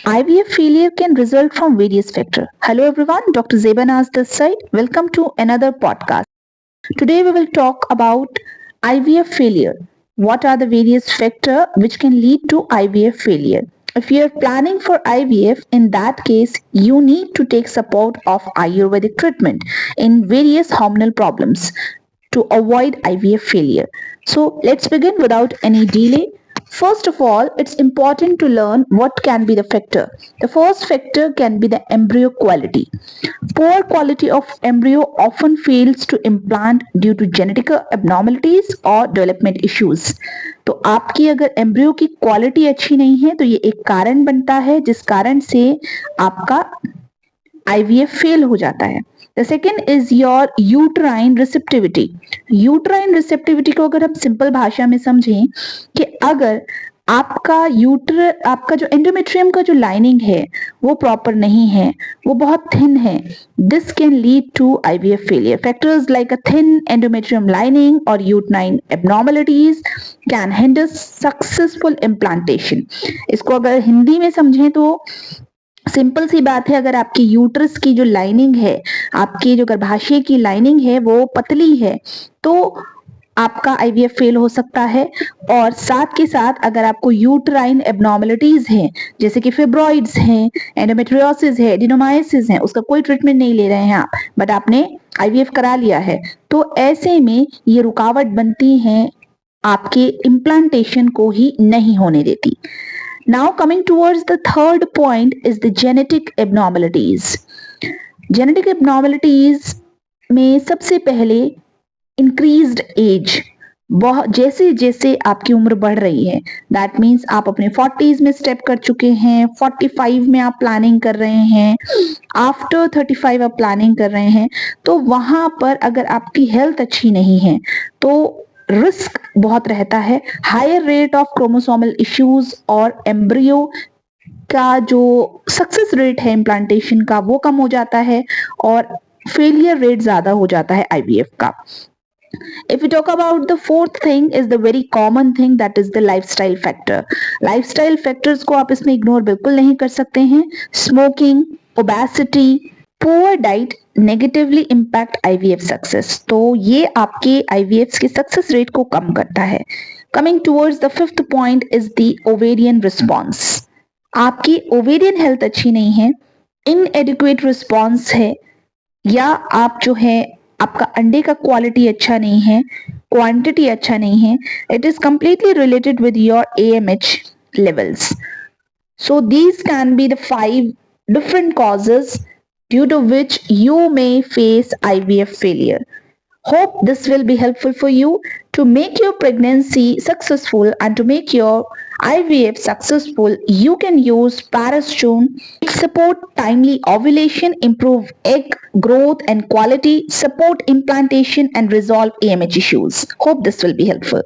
IVF failure can result from various factors. Hello everyone, Dr. Zeba Naz this side. Welcome to another podcast. Today we will talk about IVF failure. What are the various factors which can lead to IVF failure? If you are planning for IVF, in that case, you need to take support of Ayurvedic treatment in various hormonal problems to avoid IVF failure. So let's begin without any delay. First of all, it's important to learn what can be the factor. The first factor can be the embryo quality. Poor quality of embryo often fails to implant due to genetic abnormalities or development issues. तो आपकी अगर embryo की quality अच्छी नहीं है तो ये एक कारण बनता है जिस कारण से आपका IVF फेल हो जाता है. The second is your uterine receptivity. Uterine receptivity को अगर हम सिंपल भाषा में समझें कि अगर आपका जो एंडोमेट्रियम का जो लाइनिंग है वो प्रॉपर नहीं है, वो बहुत थिन है, this can lead to IVF failure. Factors like a thin endometrium lining और uterine abnormalities can hinder successful implantation. इसको अगर हिंदी में समझें तो सिंपल सी बात है, अगर आपकी यूट्रस की जो लाइनिंग है, आपकी जो गर्भाशय की लाइनिंग है वो पतली है तो आपका IVF फेल हो सकता है. और साथ के साथ अगर आपको यूट्राइन एबनॉर्मलिटीज हैं जैसे कि फिब्रॉइड्स हैं, एंडोमेट्रियोसिस है, एडिनोमाइसिस है, उसका कोई ट्रीटमेंट नहीं ले रहे हैं आप, बट आपने IVF करा लिया है, तो ऐसे में ये रुकावट बनती हैं, आपके इम्प्लांटेशन को ही नहीं होने देती. Now coming towards the third point is the genetic abnormalities. Genetic abnormalities में सबसे पहले increased age. जैसे जैसे आपकी उम्र बढ़ रही है, दैट मीन्स आप अपने 40s में स्टेप कर चुके हैं, 45 में आप प्लानिंग कर रहे हैं, आफ्टर 35 आप प्लानिंग कर रहे हैं, तो वहां पर अगर आपकी हेल्थ अच्छी नहीं है तो रिस्क बहुत रहता है. Higher rate of chromosomal issues और एम्ब्रियो का जो सक्सेस रेट है इम्प्लांटेशन का वो कम हो जाता है और फेलियर रेट ज्यादा हो जाता है IVF का. If we talk about the fourth thing is the very common thing, that is the lifestyle factor. Lifestyle factors को आप इसमें इग्नोर बिल्कुल नहीं कर सकते हैं. Smoking, obesity, poor diet negatively impact IVF success. तो ये आपके IVF के सक्सेस रेट को कम करता है. Coming towards the fifth point is the ovarian response. आपकी ओवेरियन हेल्थ अच्छी नहीं है, इनएडिक्वेट रिस्पॉन्स है, या आप जो है आपका अंडे का क्वालिटी अच्छा नहीं है, क्वांटिटी अच्छा नहीं है. It is completely related with your AMH levels. So these can be the 5 different causes due to which you may face IVF failure. Hope this will be helpful for you to make your pregnancy successful. And to make your IVF successful, you can use Parastone. Support timely ovulation, improve egg growth and quality, support implantation and resolve AMH issues. Hope this will be helpful.